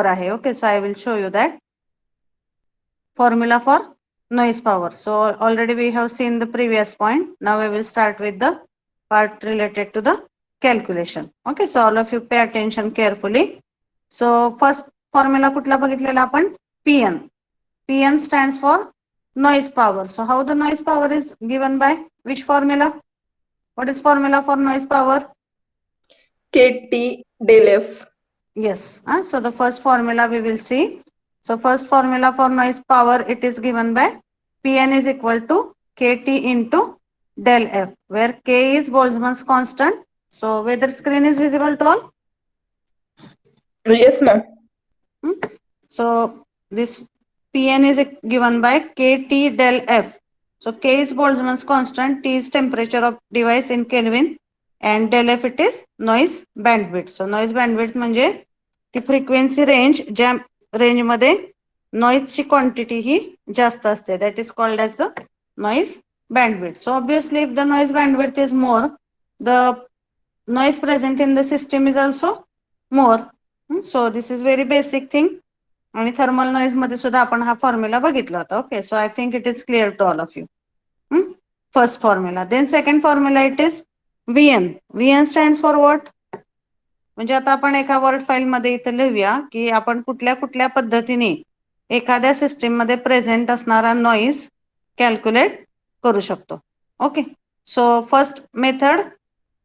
आहे. Okay, so I will show you that formula for noise power. So already we have seen the previous point. Now we will start with the part related to the calculation. Okay, so all of you pay attention carefully. So first formula कुठला बघितलेला आपण? PN. PN stands for noise power. So how the noise power is given by which formula? What is formula for noise power? KT del F. Yes. So the first formula we will see. So first formula for noise power, it is given by Pn is equal to Kt into del F, where K is Boltzmann's constant. So whether screen is visible to all? Yes, ma'am. So this Pn is given by Kt del F. So K is Boltzmann's constant, T is temperature of device in Kelvin, and del F it is noise bandwidth. So noise bandwidth म्हणजे ती frequency range ज्या range मध्ये नॉइजची quantity ही जास्त असते, that is called as the noise bandwidth. So obviously if the noise bandwidth is more, the noise present in the system is also more. So this is very basic thing. आणि thermal noise मध्ये सुद्धा आपण हा formula बघितला होता. Okay, so I think it is clear to all of you. First formula. Then second formula it is VN. VN stands for what? म्हणजे आता आपण एका वर्ड फाईल मध्ये इथे लिहूया की आपण कुठल्या कुठल्या पद्धतीने एखाद्या सिस्टीम मध्ये प्रेझेंट असणारा नॉइज कॅल्क्युलेट करू शकतो. Okay, so first method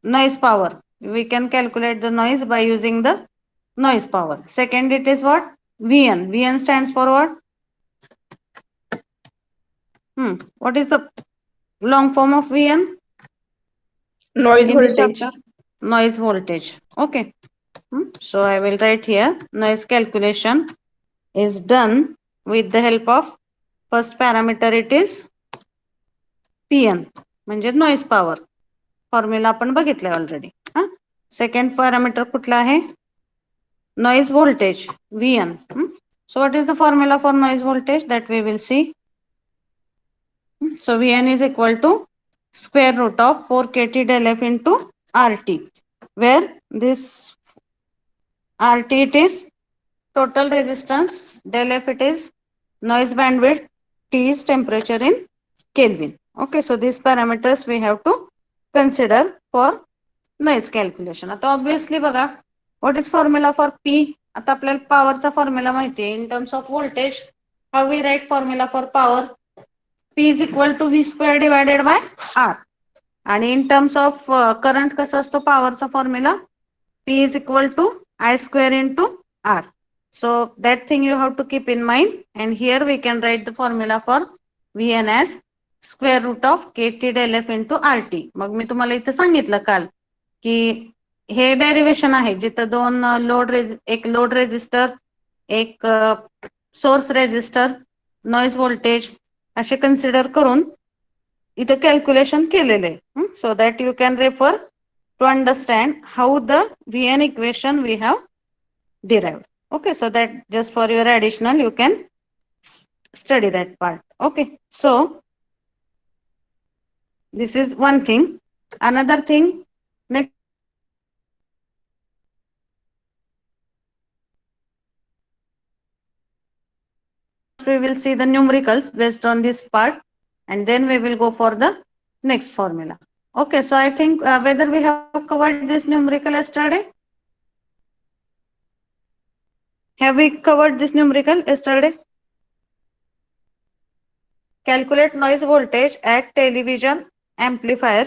noise power. We can calculate the noise by using the noise power. Second, it is what? VN. VN stands for what? What is the long form of VN? Noise In the voltage. chapter? Noise voltage. Okay. So I will write here noise calculation is done with the help of first parameter, it is PN म्हणजे noise power. Formula आपण बघितले already. Second parameter कुठला आहे? noise voltage VN. So what is the formula for noise voltage that we will see? So VN is equal to square root of 4 kT del F into RT, where this RT it is total resistance, del F it is noise bandwidth, T is temperature in Kelvin. Okay, so these parameters we have to consider for noise calculation. आता obviously बघा, what is formula for P? आता आपल्याला पॉवरचा formula माहिती आहे. In terms of voltage, how we write formula for power? P is equal to V square divided by R. आणि in terms of current कसं असतो पॉवरचा formula? P is equal to I square into R. So that thing you have to keep in mind, and here we can write the formula for VN as square root of KT del F into RT. मग मी तुम्हाला इथे सांगितलं काल की हे derivation आहे जिथं दोन एक लोड रेजिस्टर, एक सोर्स रेजिस्टर, नॉइज व्होल्टेज असे कन्सिडर करून इथं कॅल्क्युलेशन केलेले आहे. So that you can refer to understand how the VN equation we have derived. Okay, so that just for your additional you can study that part. Okay, so this is one thing. Another thing, next we will see the numericals based on this part, and then we will go for the next formula. Okay, so I think whether we have covered this numerical yesterday? Have we covered this numerical yesterday? Calculate noise voltage at television amplifier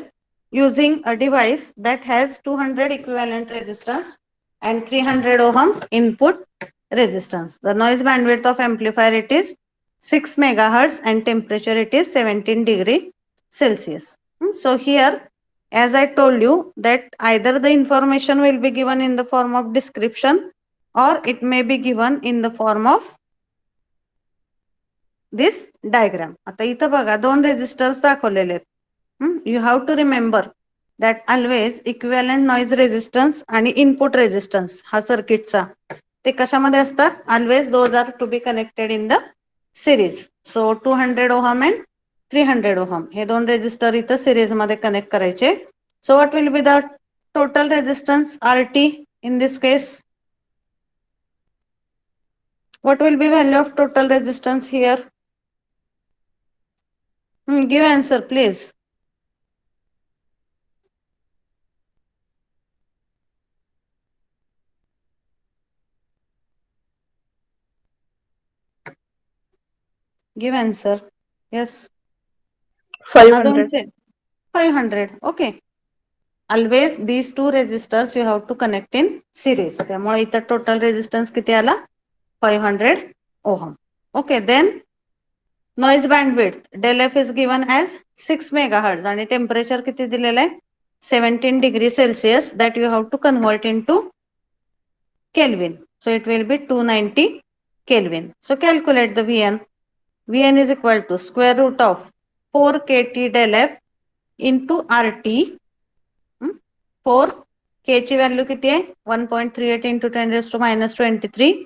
using a device that has 200 equivalent resistance and 300 ohm input resistance. The noise bandwidth of amplifier it is 6 megahertz and temperature it is 17 degree Celsius. So here, as I told you, that either the information will be given in the form of description or it may be given in the form of this diagram. आता इथं बघा दोन resistors दाखवलेले आहेत. You have to remember that always equivalent noise resistance आणि input resistance हा सर्किटचा ते कशामध्ये असतात? Always those are to be connected in the series. So 200 ohm and 300 ohm हे दोन रेजिस्टर इथं सिरीज मध्ये कनेक्ट करायचे. So what will be the total resistance RT in this case? What will be value of total resistance here? Give answer, please. Give answer. Yes. 500. 500. Okay. Always these two resistors you have to connect in series. त्यामुळे इथं total resistance किती आला? 500 ohm. Okay. Then noise bandwidth. Del F is given as 6 megahertz आणि temperature किती दिलेलं आहे? 17 degree Celsius that you have to convert into Kelvin. So it will be 290 Kelvin. So calculate the Vn. Vn is equal to square root of 4 kT del F into RT. 4 K ची value किती आहे? 1.38 into 10 raised to minus 23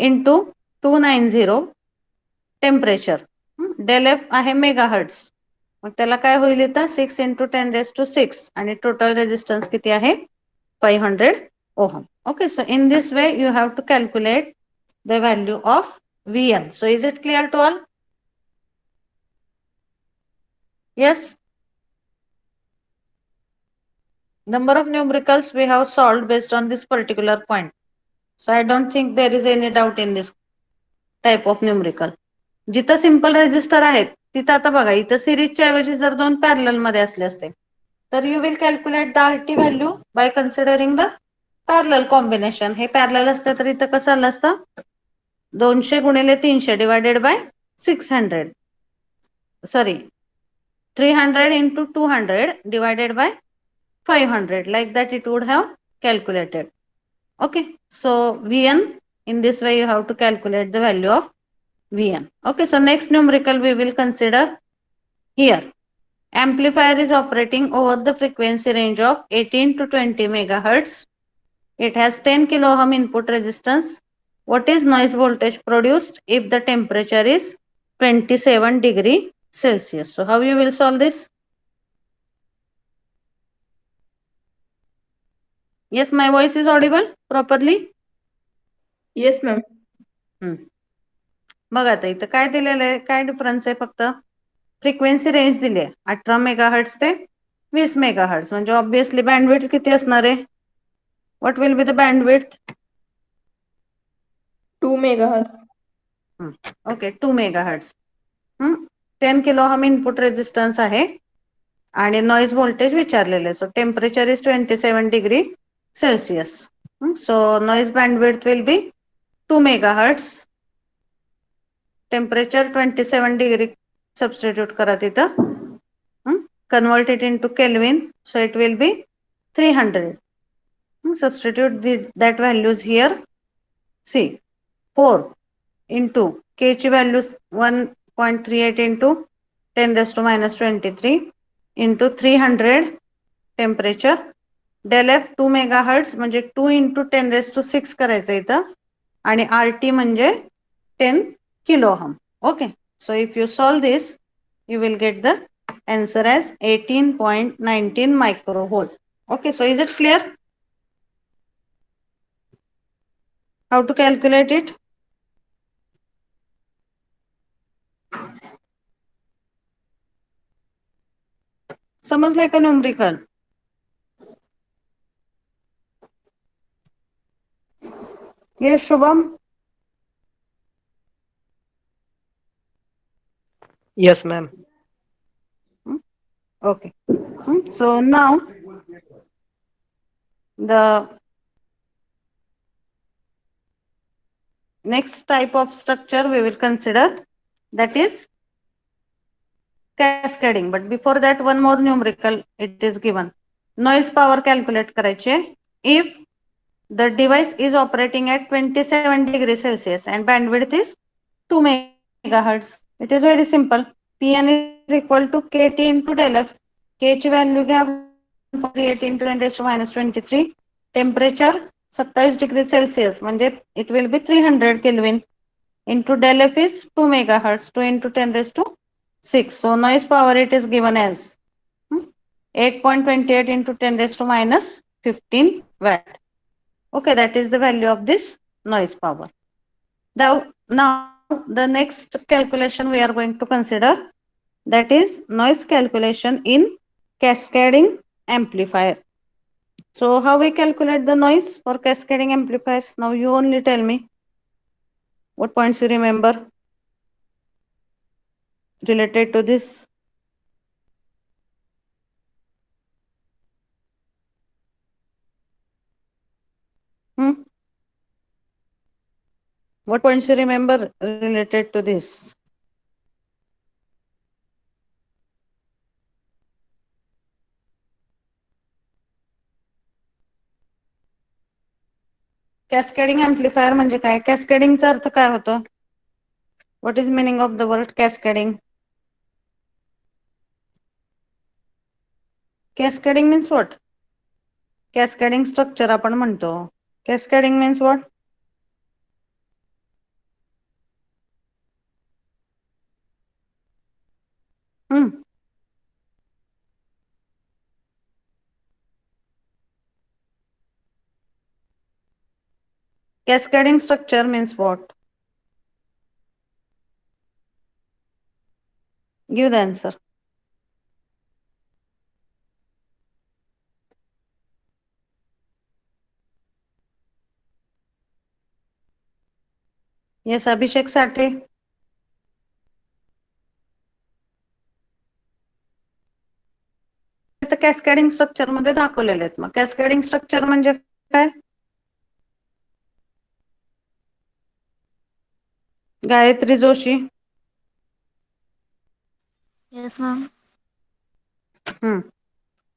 into 290 temperature. Del F आहे megahertz. मग त्याला काय होईल इथं? 6 into 10 raised to 6 आणि टोटल रेजिस्टन्स किती आहे? 500 ohm. Okay, so in this way you have to calculate the value of Vn. So is it clear to all? Yes. Number of numericals we have solved based on this particular point. So I don't think there is any doubt in this type of numerical. जिथं simple resistor आहेत तिथं आता बघा इथं सिरीजच्या ऐवजी जर दोन parallel मध्ये असले असते तर you will calculate the RT value by considering the parallel combination. हे पॅरलल असते तर इथं कसं आलं असतं? 200 गुणिले 300 divided by 600. Sorry 300 into 200 divided by 500. Like that it would have calculated. Okay, so Vn, in this way you have to calculate the value of Vn. Okay, so next numerical we will consider here. Amplifier is operating over the frequency range of 18 to 20 megahertz. It has 10 kilo ohm input resistance. What is noise voltage produced if the temperature is 27 degree Celsius? So how you will solve this? Yes, my voice is audible properly? Yes, ma'am. बघा आता इथं काय दिलेलं आहे? काय difference आहे? फक्त frequency range दिली आहे 18 मेगाहर्ट्ज ते 20 मेगाहर्ट्ज. म्हणजे ऑब्विसली बँडविड्थ किती असणार आहे? What will be the bandwidth? 2 megahertz. Okay, 2 megahertz. 10 kilo ohm input resistance आहे आणि नॉइज व्होल्टेज विचारलेले. So temperature is 27 degree Celsius. So noise bandwidth will be 2 megahertz. Temperature 27 degree substitute करा तिथं. Convert it into Kelvin. So it will be 300. Substitute that values here. See, 4 into K ची value 1.38 into 10 raised to minus 23 into 300 temperature. Del F 2 megahertz म्हणजे 2 into 10 raised to 6 करायचं इथं आणि RT म्हणजे 10 kilo ohm. Okay, so if you solve this you will get the answer as 18.19 microvolt. Okay, so is it clear how to calculate it? समजलंय का numerical? Yes, Shubham. Yes, ma'am. Okay. So now the next type of structure we will consider, that is cascading. But before that one more numerical it is given. Noise power calculate करायचे. If the device is operating at 27 degrees Celsius and bandwidth is 2 megahertz. It is very simple. Pn is equal to kT into del F. K ची value घ्या 1.38 into 10 raised to minus 23. Temperature 27 degree Celsius म्हणजे it will be 300 Kelvin into del F is 2 megahertz. 2 into 10 raised to 6. So noise power it is given as 8.28 into 10 raised to minus 15 watt. Okay, that is the value of this noise power. Now the next calculation we are going to consider, that is noise calculation in cascading amplifier. So how we calculate the noise for cascading amplifiers? Now you only tell me what points you remember related to this. What points you remember related to this? Cascading amplifier म्हणजे काय? कॅस्केडिंगचा अर्थ काय होतो? What is meaning of the word cascading? Cascading means what? Cascading structure आपण म्हणतो. Cascading means what? Cascading structure means what? Give the answer. Yes, Abhishek Satre. Cascading structure मध्ये दाखवलेले आहेत. मग कॅस्केडिंग स्ट्रक्चर म्हणजे काय? Gayatri Joshi. Yes, ma'am.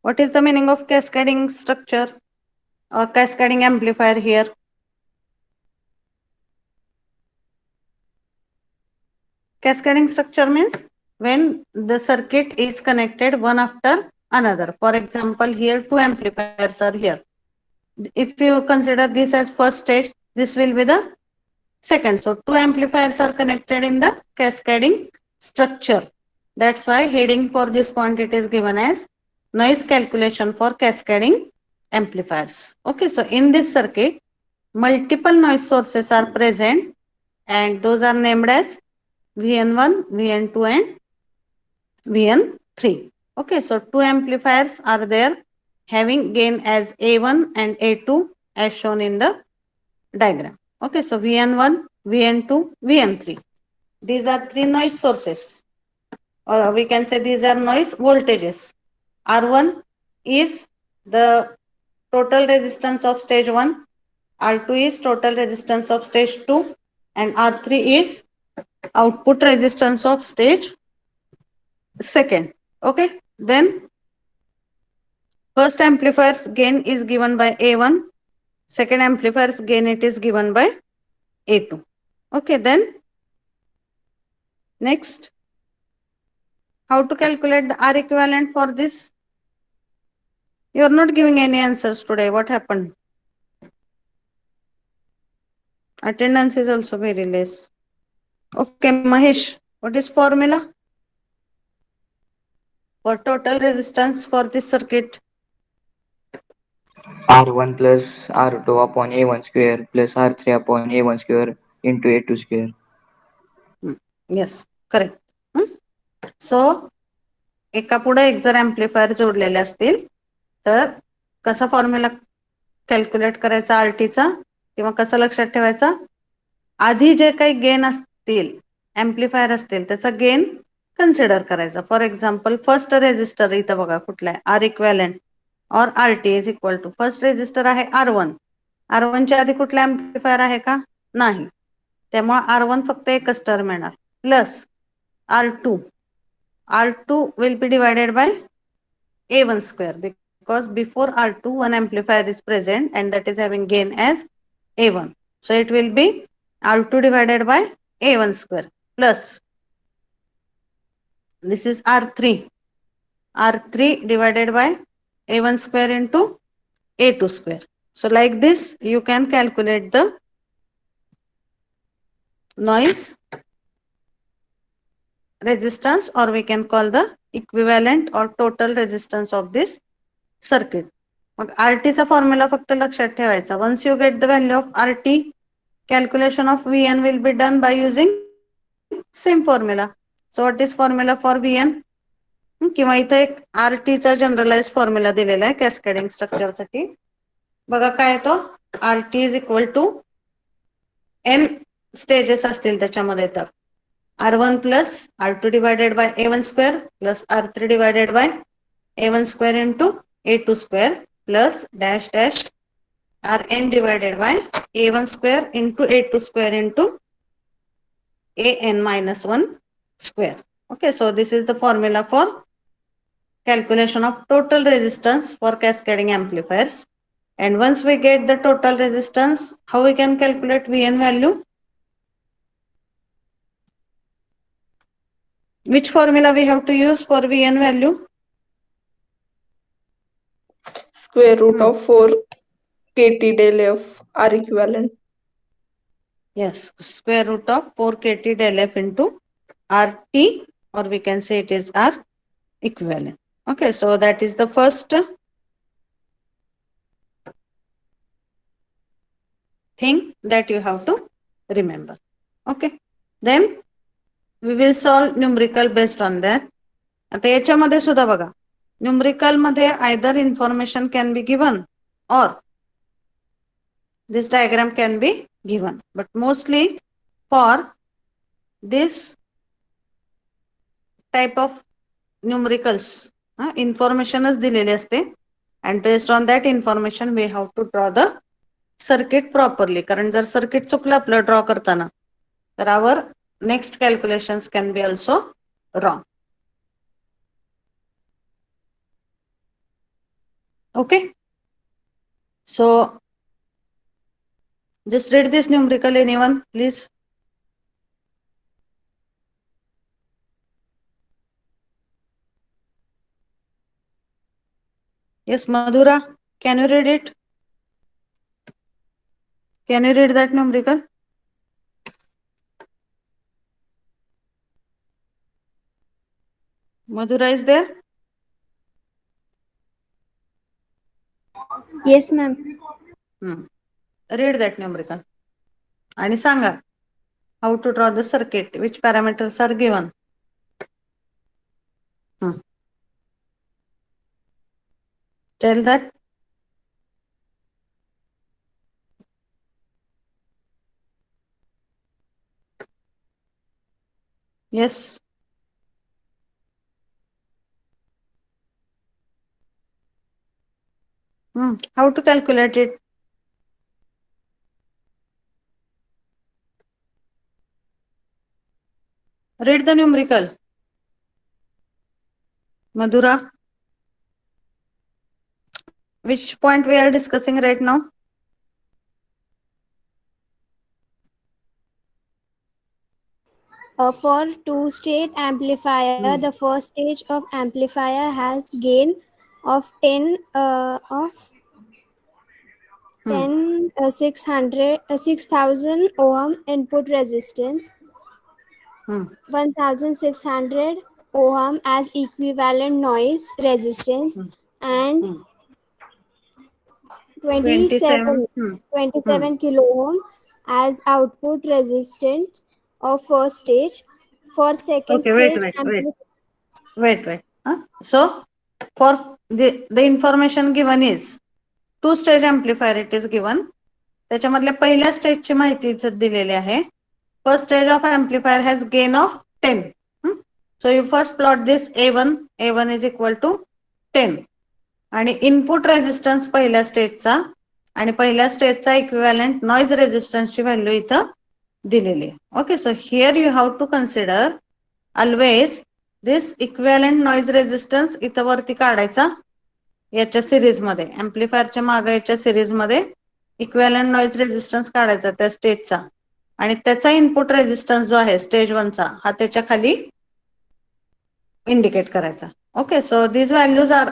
What is the meaning of cascading structure or cascading amplifier here? Cascading structure means when the circuit is connected one after another. For example, here two amplifiers are here. If you consider this as first stage, this will be the second. So two amplifiers are connected in the cascading structure. That's why heading for this point it is given as noise calculation for cascading amplifiers. Okay, so in this circuit, multiple noise sources are present and those are named as VN1, VN2 and VN3. Okay, so two amplifiers are there having gain as A1 and A2 as shown in the diagram. Okay, so VN1, VN2, VN3. These are three noise sources, or we can say these are noise voltages. R1 is the total resistance of stage 1, R2 is total resistance of stage 2, and R3 is output resistance of stage second. Okay, then first amplifier's gain is given by A1, second amplifier's gain it is given by A2. Okay, then next, how to calculate the R equivalent for this? You are not giving any answers today. What happened? Attendance is also very less. Okay, Mahesh, what is formula for total resistance for this circuit? R1 plus R2 upon A1 square plus R3 upon A1 square into A2 square. Yes, correct. So एका पुढे एक जर amplifier जोडलेले असतील तर कसा formula calculate करायचा आरटीचा किंवा कसा लक्षात ठेवायचा? आधी जे काही गेन असतील एम्प्लिफायर असतील त्याचा गेन कन्सिडर करायचा. फॉर एक्झाम्पल फर्स्ट रेजिस्टर इथं बघा कुठला आहे? R equivalent or R T is equal to first resistor आहे R1. R1 च्या आधी कुठला एम्प्लिफायर आहे का? नाही. त्यामुळे R1 फक्त एकच टर्म येणार plus R2. R2 will be divided by A1 square because before R2 one amplifier is present and that is having gain as A1. So it will be R2 divided by A1 square plus this is R3. R3 divided by A1 square into A2 square. So like this you can calculate the noise resistance, or we can call the equivalent or total resistance of this circuit. मग RT चा formula फक्त लक्षात ठेवायचा. Once you get the value of RT, calculation of Vn will be done by using same formula. So what is formula for Vn? किंवा इथं एक आरटीचा generalise formula दिलेला आहे कॅस्केडिंग स्ट्रक्चरसाठी. बघा काय तो RT is equal to N stages असतील त्याच्यामध्ये, तर R1 plus R2 divided by A1 square plus R3 divided by A1 square into A2 square plus dash dash Rn divided by A1 square into A2 square into An minus 1 square. Okay, so this is the formula for calculation of total resistance for cascading amplifiers. And once we get the total resistance, how we can calculate Vn value? Which formula we have to use for Vn value? Square root of 4 kT del F R equivalent. Yes, square root of 4 kT del F into RT, or we can say it is R equivalent. Okay, so that is the first thing that you have to remember. Okay, then we will solve numerical based on that. आता याच्यामध्ये सुद्धा बघा, numerical मध्ये either information can be given or this diagram can be given, but mostly for this type of numericals informationच दिलेली असते, and based on that information we have to draw the circuit properly. कारण जर circuit चुकलं आपलं draw करताना तर our next calculations can be also wrong. Okay, so just read this numerical, anyone please. Yes, Madhura, can you read it? Can you read that numerical? Madhura is there? Yes, ma'am. Read that numerical आणि सांगा how to draw the circuit, which parameters are given. Tell that. Yes. How to calculate it? Read the numerical. Madhura, which point we are discussing right now? For two-stage amplifier, the first stage of amplifier has gain of 6,000 ohm input resistance, 1,600 ohm as equivalent noise resistance, and 27 kilo ohm as output resistance of first stage. For second Okay, stage, wait. So for the information given is two stage amplifier it is given. त्याच्यामधल्या पहिल्या स्टेजची माहिती दिलेली आहे. First stage of amplifier has gain of 10. So you first plot this A1 is equal to 10 आणि input resistance पहिल्या स्टेजचा आणि पहिल्या स्टेजचा इक्विव्हॅलंट नॉइज रेजिस्टन्सची व्हॅल्यू इथं दिलेली आहे. Okay, so here you have to consider always this equivalent noise resistance इथं वरती काढायचा याच्या सिरीज मध्ये, एम्प्लिफायरच्या मागे याच्या सिरीज मध्ये इक्विव्हॅलंट नॉइज रेजिस्टन्स काढायचा त्या स्टेजचा आणि त्याचा इनपुट रेजिस्टन्स जो आहे स्टेज 1 चा हा त्याच्या खाली इंडिकेट करायचा. Okay, so these values are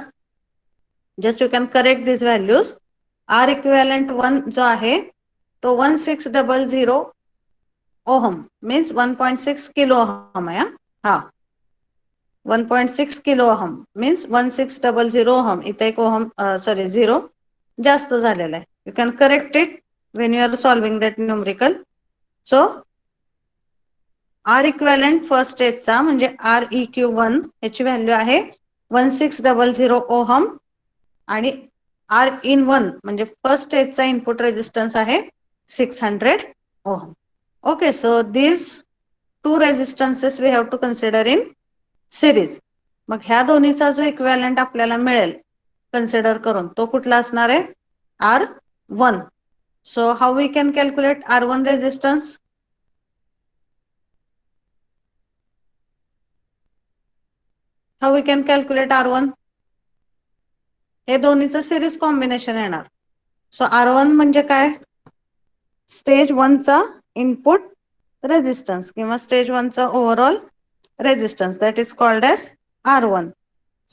just you can correct these values. R equivalent 1 जो आहे तो 1600 ohm means 1.6 kilo ohm आहे. हा 1.6 kilo ohm means 1600 ohm. इथे एक ohm sorry 0 जास्त झालेला आहे. You can correct it when you are solving that numerical. So R equivalent first स्टेजचा म्हणजे ReQ1 याची व्हॅल्यू आहे 1600 ओहम आणि आर इन वन म्हणजे फर्स्ट स्टेजचा इनपुट रेजिस्टन्स आहे 600 ohm. Okay, so this two resistances we have to consider in series. मग ह्या दोन्हीचा जो इक्विव्हॅलंट आपल्याला मिळेल कन्सिडर करून तो कुठला असणार आहे R1. So how we can calculate R1 resistance? How we can calculate R1? हे दोन्हीचं सिरीज कॉम्बिनेशन येणार. सो R1 म्हणजे काय? स्टेज 1 चा इनपुट रेजिस्टन्स किंवा स्टेज 1 चा overall resistance, that is called as R1.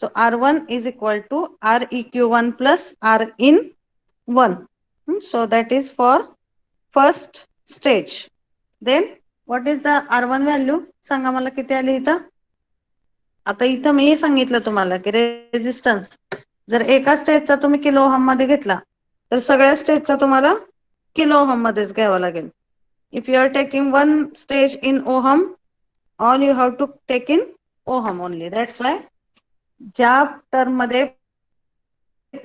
So R1 is equal to ReQ1 plus R in 1. So that is for first stage. Then what is the R1 value? सांगा मला किती आली इथं? आता इथं मी सांगितलं तुम्हाला की रेजिस्टन्स जर एका स्टेजचा तुम्ही किलो ओहम मध्ये घेतला तर सगळ्या स्टेजचा तुम्हाला किलो ओहम मध्येच घ्यावा लागेल. If you are taking one stage in ohm, all you have to take in ohm only. That's why ज्या टर्म मध्ये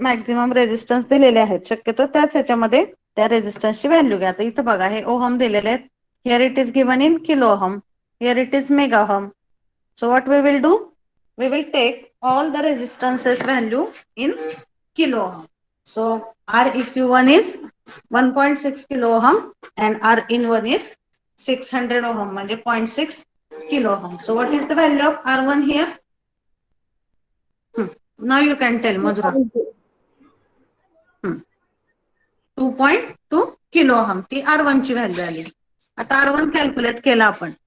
मॅक्झिमम रेजिस्टन्स दिलेले आहेत शक्यतो त्याच ह्याच्यामध्ये त्या रेजिस्टन्सची व्हॅल्यू घ्या. आता इथं बघा हे ओहम दिलेले आहेत. Here it is given in kilo ohm, here it is mega ohm. So what we will do? We will take all the resistances value in kilo ohm. So Req1 is 1.6 kilo ohm and R in 1 is 600 ohm म्हणजे 0.6 kilo ohm. So what is the value of R1 here? Now you can tell, Madhura. 2.2 kilo ohm ती R1 ची value आली. आता R1 calculate केला आपण.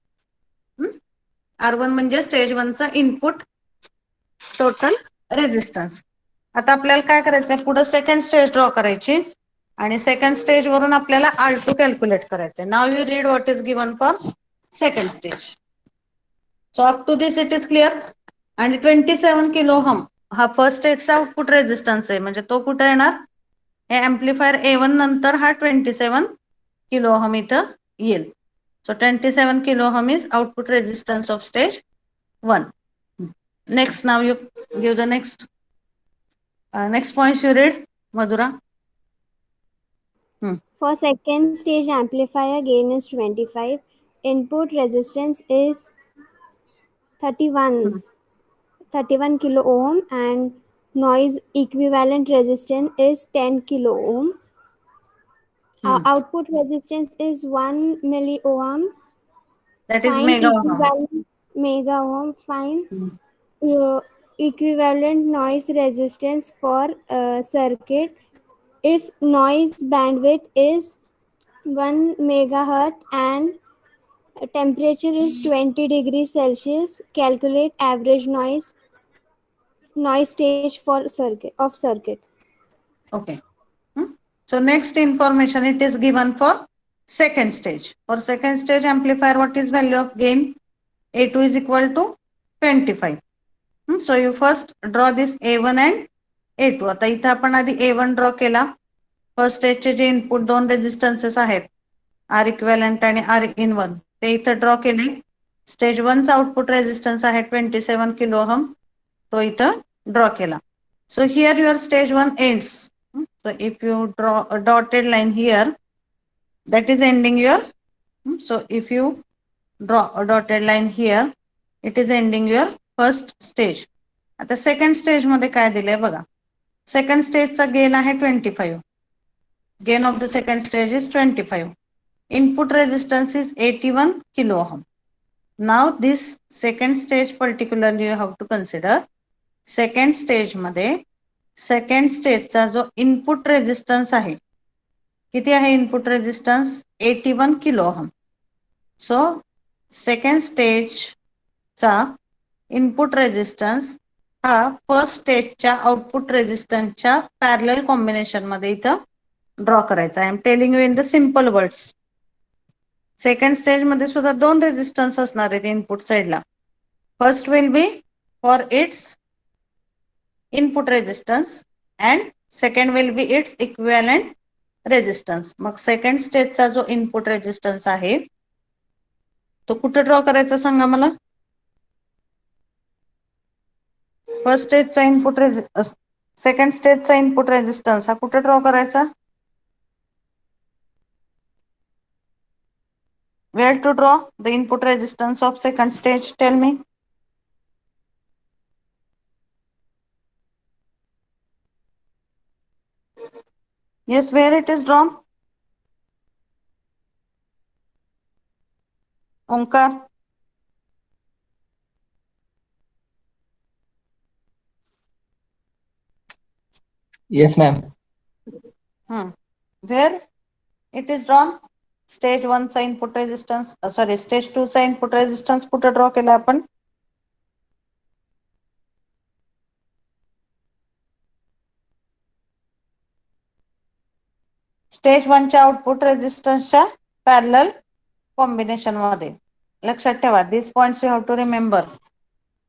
R1 म्हणजे stage 1 चा input total resistance. आता आपल्याला काय करायचंय, पुढे सेकंड स्टेज ड्रॉ करायची आणि सेकंड स्टेज वरून आपल्याला R2 कॅल्क्युलेट करायचंय. Now you read what is given for second stage. So up to this it is clear. आणि 27 किलो ओहम हा फर्स्ट स्टेजचा आउटपुट रेजिस्टन्स आहे म्हणजे तो कुठे येणार, हे एम्प्लिफायर A1 नंतर हा 27 किलो ओहम इथं येईल. So 27 kilo ohm is output resistance of stage 1. Next, now you give the next points you read, Madhura. For second stage amplifier, gain is 25. Input resistance is 31 kilo ohm and noise equivalent resistance is 10 kilo ohm. Output resistance is 1 milli ohm. That is Find mega ohm. equivalent mega ohm. Find equivalent noise resistance for circuit if noise bandwidth is 1 megahertz and temperature is 20 degrees Celsius. Calculate average noise stage for circuit. Okay. So next information it is given for second stage. For second stage amplifier, what is value of gain? A2 is equal to 25. So you first draw this A1 and A2. आता इथं आपण आधी A1 draw केला. First स्टेजचे जे input दोन रेजिस्टन्सेस आहेत R equivalent आणि R in one ते इथं ड्रॉ केले. स्टेज 1 चा आउटपुट रेजिस्टन्स आहे 27 किलो ओहम, तो इथं ड्रॉ केला. So here your stage 1 ends. So if you draw a dotted line here, that is ending your. So if you draw a dotted line here, it is ending your first stage. आता second stage मध्ये काय दिलंय बघा. Second स्टेजचा gain आहे 25. Gain of the second stage is 25. Input resistance is 81 kilo ohm. Now this second stage particularly you have to consider. Second stage मध्ये second स्टेजचा जो input resistance आहे किती आहे, input resistance 81 kilo ohm. So second स्टेजचा input resistance हा फर्स्ट स्टेजच्या आउटपुट रेजिस्टन्सच्या पॅरलल कॉम्बिनेशन मध्ये इथं ड्रॉ करायचा. I am telling you in the simple words. Second stage मध्ये सुद्धा दोन रेजिस्टन्स असणार आहेत इनपुट साइडला. First will be for its input resistance and second will be its equivalent resistance. मग सेकंड स्टेजचा जो इनपुट रेजिस्टन्स आहे तो कुठे ड्रॉ करायचा सांगा मला. फर्स्ट स्टेजचा इनपुट सेकंड स्टेजचा इनपुट रेजिस्टन्स हा कुठे ड्रॉ करायचा. Where to draw the input resistance of second stage? Tell me. Yes, where it is drawn? Omkar. Yes, ma'am. Where it is drawn? Stage 1 चा input resistance sorry stage 2 चा input resistance कुठे draw केला आपण. Stage 1 च्या output रेजिस्टन्सच्या parallel combination मध्ये. लक्षात ठेवा, this points you have to remember.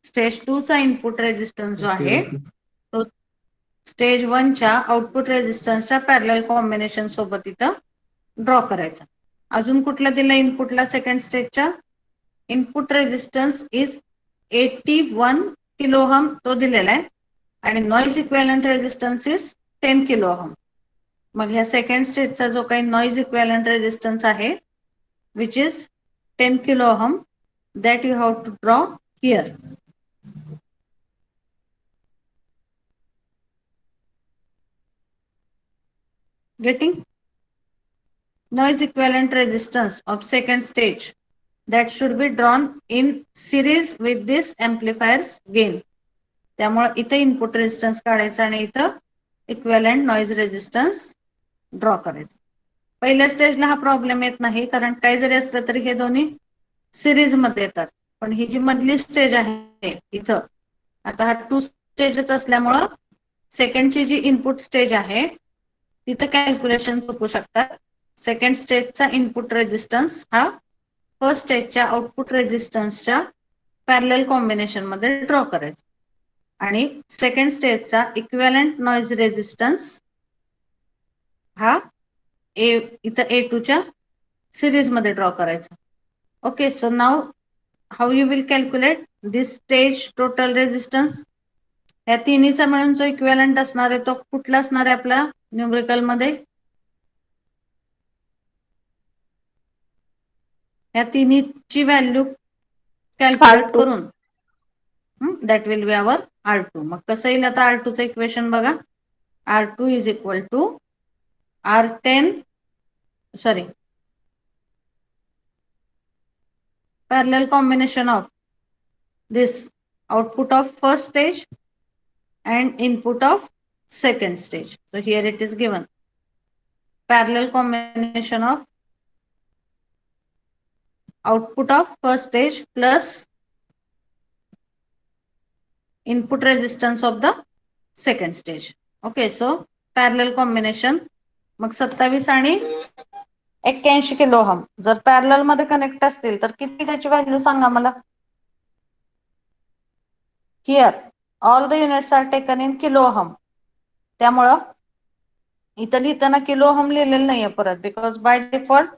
Stage 2 चा इनपुट रेजिस्टन्स जो आहे तो स्टेज 1 च्या आउटपुट रेजिस्टन्सच्या पॅरलल कॉम्बिनेशन सोबत इथं ड्रॉ करायचा. अजून कुठला दिला इनपुटला सेकंड स्टेजच्या. Input resistance is 81 kilo ohm तो दिलेला आहे आणि noise equivalent resistance is 10 kilo ohm. मग ह्या सेकंड स्टेजचा जो काही नॉइज इक्विव्हॅलंट रेजिस्टन्स आहे which is 10 kilo ohm that you have to draw here. Getting? Noise equivalent resistance of second stage that should be drawn in series with this amplifier's gain. त्यामुळे इथे input resistance काढायचा आणि इथं equivalent noise resistance draw करायचा. पहिल्या स्टेजला हा problem येत नाही कारण काही जरी असलं तरी हे दोन्ही सिरीज मध्ये येतात. पण ही जी मधली स्टेज आहे इथं आता हा 2 स्टेजेस असल्यामुळं सेकंडची जी इनपुट स्टेज आहे तिथं कॅल्क्युलेशन चुकू शकतात. सेकंड स्टेजचा इनपुट रेजिस्टन्स हा फर्स्ट स्टेजच्या आउटपुट रेजिस्टन्सच्या पॅरलल कॉम्बिनेशन मध्ये ड्रॉ करायचा आणि सेकंड स्टेजचा इक्विव्हॅलंट नॉइज रेजिस्टन्स हा इथं A2 च्या सिरीज मध्ये ड्रॉ करायचा. Okay, so now how you will calculate this stage total resistance. या तिन्हीचा मिळून जो इक्विव्हॅलंट असणार आहे तो कुठला असणार आहे आपला न्यूमरिकल मध्ये. या तिन्हीची व्हॅल्यू कॅल्क्युलेट R2. करून that will be our R2. मग कसं येईल आता R2 चं इक्वेशन बघा. R2 is equal to R10 sorry parallel combination of this output of first stage and input of second stage. So here it is given parallel combination of output of first stage plus input resistance of the second stage. Okay, so parallel combination. मग 27 आणि 81 kilo ohm जर parallel मध्ये connect असतील तर किती त्याची value सांगा मला. Here all the units are taken in kilo ohm. त्यामुळं इथं लिहिताना किलो ओहम लिहिलेलं नाहीये परत because by default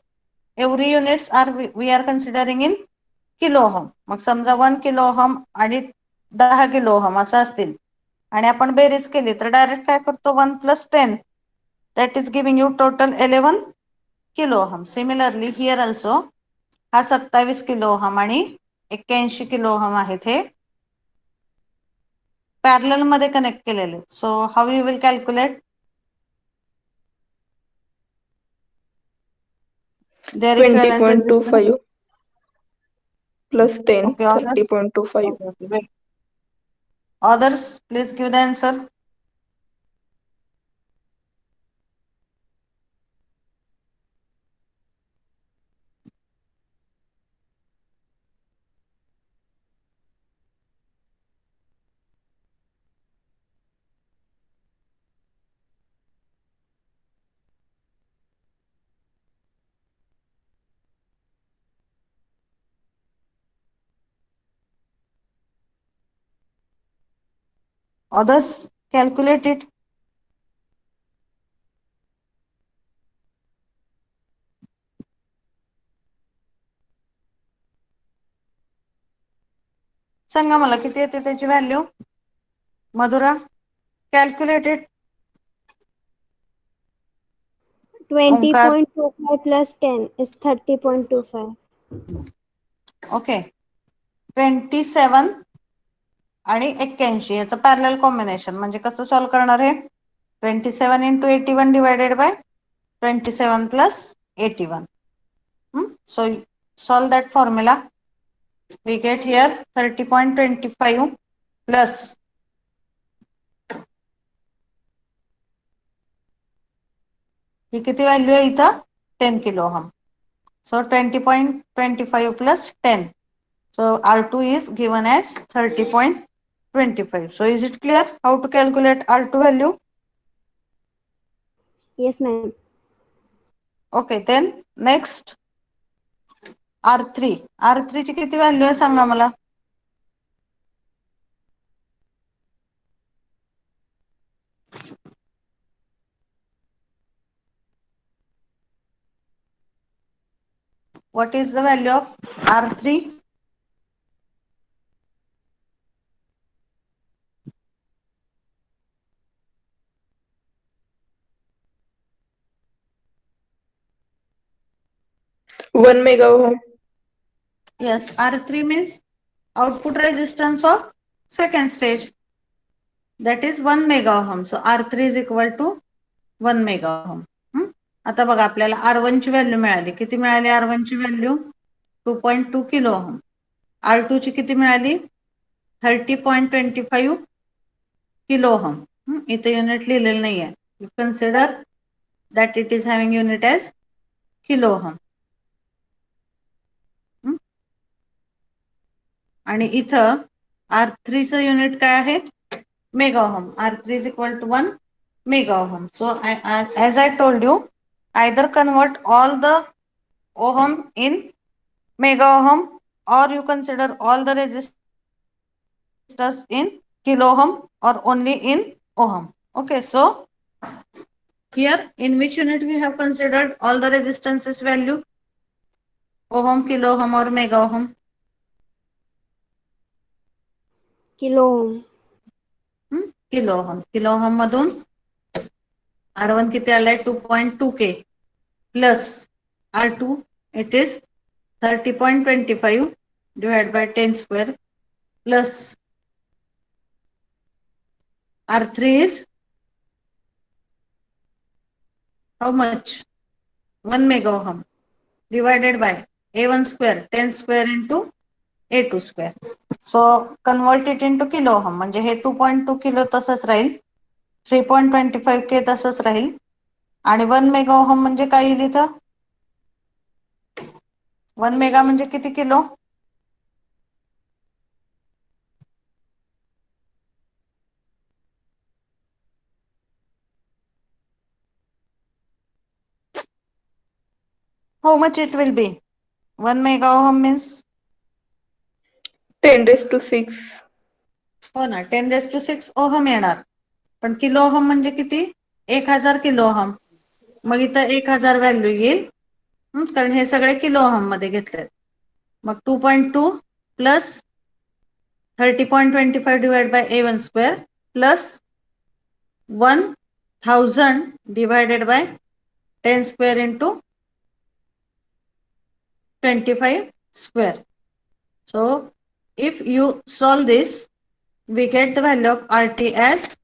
every units are we are considering in kilo ohm. मग समजा 1 किलो ओहम आणि 10 किलो ओहम असं असतील आणि आपण बेरीज केली तर डायरेक्ट काय करतो 1 + 10 that is giving you total 11 kilo ohm. Similarly here also हा 27 किलो ओहम आणि 81 किलो ओहम आहेत हे पॅरलल मध्ये कनेक्ट केलेले. So how you will calculate their equivalent resistance. 20.25 plus 10, Okay, others. 30.25. Okay, wait. Others, please give the answer. Others, calculate it. सांगा मला किती येते त्याची value. Madhura, calculated. 20.25 plus 10 is 30.25. Okay. 27 आणि 81 याचं पॅरलल कॉम्बिनेशन म्हणजे कसं सॉल्व्ह करणार आहे. 27 into 81 divided by 27 plus 81. So solve that formula. We get here 30.25 plus ही किती व्हॅल्यू आहे इथं 10 kilo ohm. So 20.25 plus 10. So R2 is given as 30.25. So is it clear how to calculate R2 value? Yes, ma'am. Okay, then next R3. R3 ची किती value आहे सांगा मला. What is the value of R3? One mega ohm. Yes, R3 means output resistance of second stage. That is 1 mega ohm. So R3 is equal to 1 mega ohm. आता बघा आपल्याला R1 ची value मिळाली. किती मिळाली R1 ची value 2.2 kilo ohm. R2 ची किती मिळाली 30.25 किलो ओहम. इथे युनिट लिहिलेलं नाहीये. You consider that it is having unit as kilo ohm. आणि इथं R3 चं युनिट काय आहे mega ohm. R3 is equal to 1 mega ohm. So as I told you, either convert all the ohm in mega ohm or you consider all the resistors in kilo ohm or only in ohm. Okay, so here in which unit we have considered all the resistances value, ohm, kilo ohm or mega ohm. Kilo ohm. Kilo ohm. Kilo ohm मधून R1 किती आलाय 2.2 K plus R2 it is 30.25 divided by 10 square plus R3 is how much 1 mega ohm divided by A1 square 10 square into A2 square. So convert it into kilo ohm म्हणजे हे 2.2 kilo तसंच राहील 3.25 K तसंच राहील आणि 1 mega ohm म्हणजे काय येईल इथं 1 मेगा म्हणजे किती kilo how much it will be 1 mega ohm means 10 raised to 6. हो ना 10 raised to 6 ओहम येणार पण किलो ओहम म्हणजे किती 1000 किलो ओहम मग इथं 1000 व्हॅल्यू येईल कारण हे सगळे किलो ओहम मध्ये घेतले मग 2.2 plus 30.25 divided by A1 square plus 1000 divided by 10 square into 25 square. So if you solve this we get the value of RT as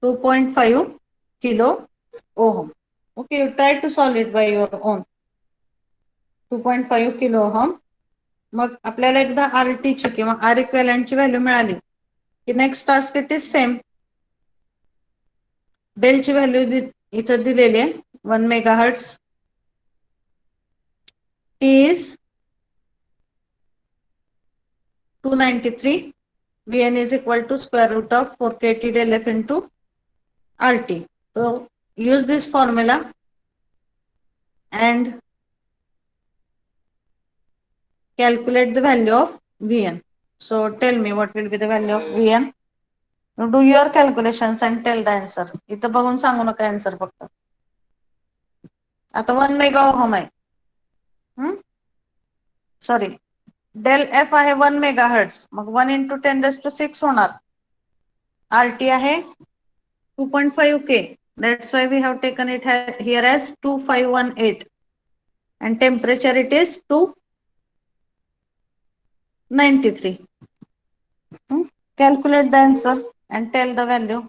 2.5 kilo ohm. Okay, you try to solve it by your own. 2.5 kilo ohm. मग आपल्याला एकदा RT ची किंवा R equivalent ची value मिळाली की next task it is same. Del ची value इथं दिलेली आहे 1 megahertz. T is 293. Vn is equal to square root of 4 kT del F into RT. So use this formula and calculate the value of Vn. So tell me what will be the value of Vn. You do your calculations and tell the answer. इथं बघून सांगू नका answer फक्त. आता 1 mega ohm आहे. Sorry del F आहे 1 megahertz, मग 1 into 10⁶ होणार. RT आहे 2.5 K. That's why we have taken it here as 2518. And temperature it is 293. Calculate the answer and tell the value.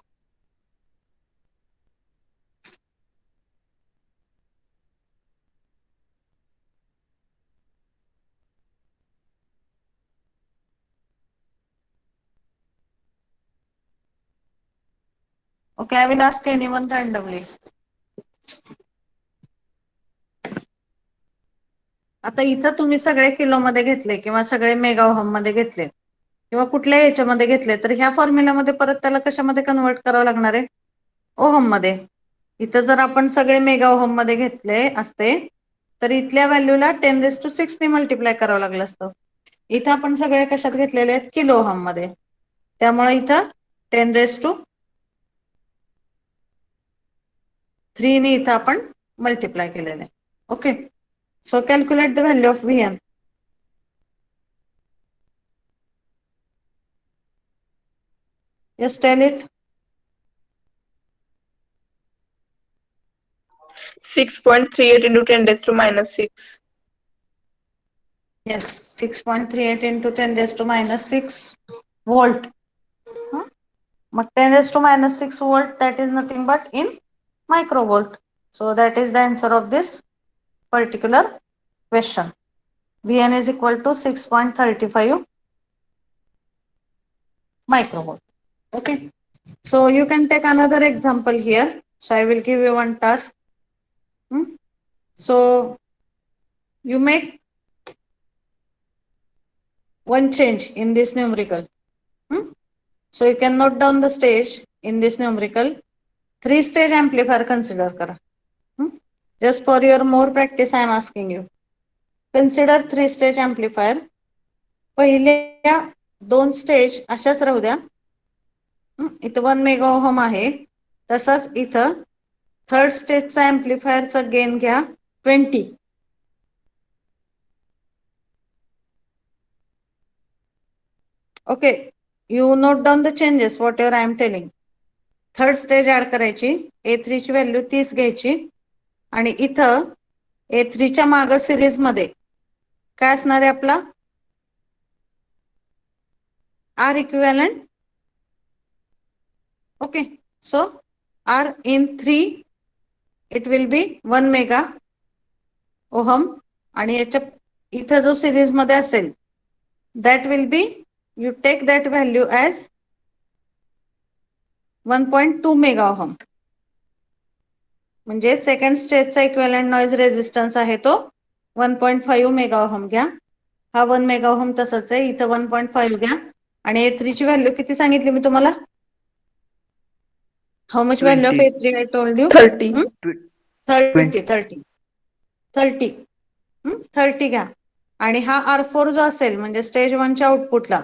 Okay, I will ask anyone randomly. आता इथं तुम्ही सगळे kilo मध्ये घेतले किंवा सगळे मेगा ओहम मध्ये घेतले किंवा कुठल्या याच्यामध्ये घेतले तर ह्या फॉर्म्युलामध्ये परत त्याला कशामध्ये कन्वर्ट करावं लागणार आहे? ओहम मध्ये. इथं जर आपण सगळे मेगा ओहम मध्ये घेतले असते तर इथल्या व्हॅल्यूला 10⁶ ने मल्टिप्लाय करावं लागलं असतं. इथं आपण सगळे कशात घेतलेले आहेत? किलो ओहम मध्ये. त्यामुळे इथं 10⁻³ ने इथं आपण मल्टिप्लाय केलेलं आहे. Okay, so calculate the value of Vn. Just tell it. 6.38 into 10⁻⁻6. Yes, 6.38 into 10⁻⁻6 volt. But 10⁻⁻6 volt, that is nothing but in microvolt. So that is the answer of this particular question. Vn is equal to 6.35 microvolt. Okay. So you can take another example here. So I will give you one task. So you make one change in this numerical. So you can note down the stage in this numerical. 3-stage amplifier consider kara. Just for your more practice I am asking you. Consider 3-stage amplifier. पहिल्या 2 stage अशाच राहू द्या. इथं 1 mega ohm आहे, तसंच इथं 3rd स्टेजचा एम्प्लिफायरचा gain घ्या 20. Okay, you note down the changes whatever I am telling. 3rd stage add करायची, A3 ची व्हॅल्यू 30 घ्यायची आणि इथं A3 च्या मागे सिरीज मध्ये काय असणार आहे आपला R equivalent. Okay, so R in 3 it will be 1 mega ohm आणि याच्या इथं जो सिरीज मध्ये असेल that will be, you take that value as 1.2 mega ohm. म्हणजे सेकंड स्टेजचा इक्विव्हॅलंट नॉइज रेझिस्टन्स आहे तो 1.5 मेगा ओहम घ्या. हा 1 मेगा ओहम तसंच आहे, इथं 1.5 घ्या आणि A3 ची व्हॅल्यू किती सांगितली मी तुम्हाला? How much value of 20. A3 I told you? 30. 30 घ्या. आणि हा R4 जो असेल म्हणजे स्टेज 1 च्या आउटपुटला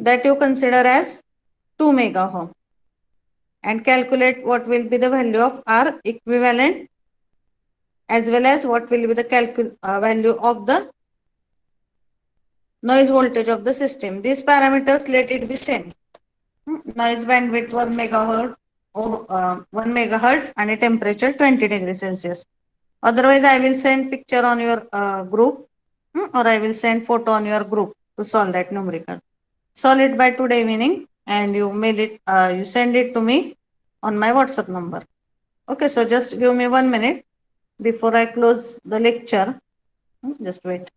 that you consider as 2 mega ohm and calculate what will be the value of R equivalent as well as what will be the value of the noise voltage of the system. These parameters let it be same. Noise bandwidth 1 megahertz, 1 megahertz and a temperature 20 degrees Celsius. Otherwise I will send picture on your group or I will send photo on your group to solve that numerical. Solve it by today evening and you mail it, you send it to me on my WhatsApp number. Okay, so just give me 1 minute before I close the lecture. Just wait.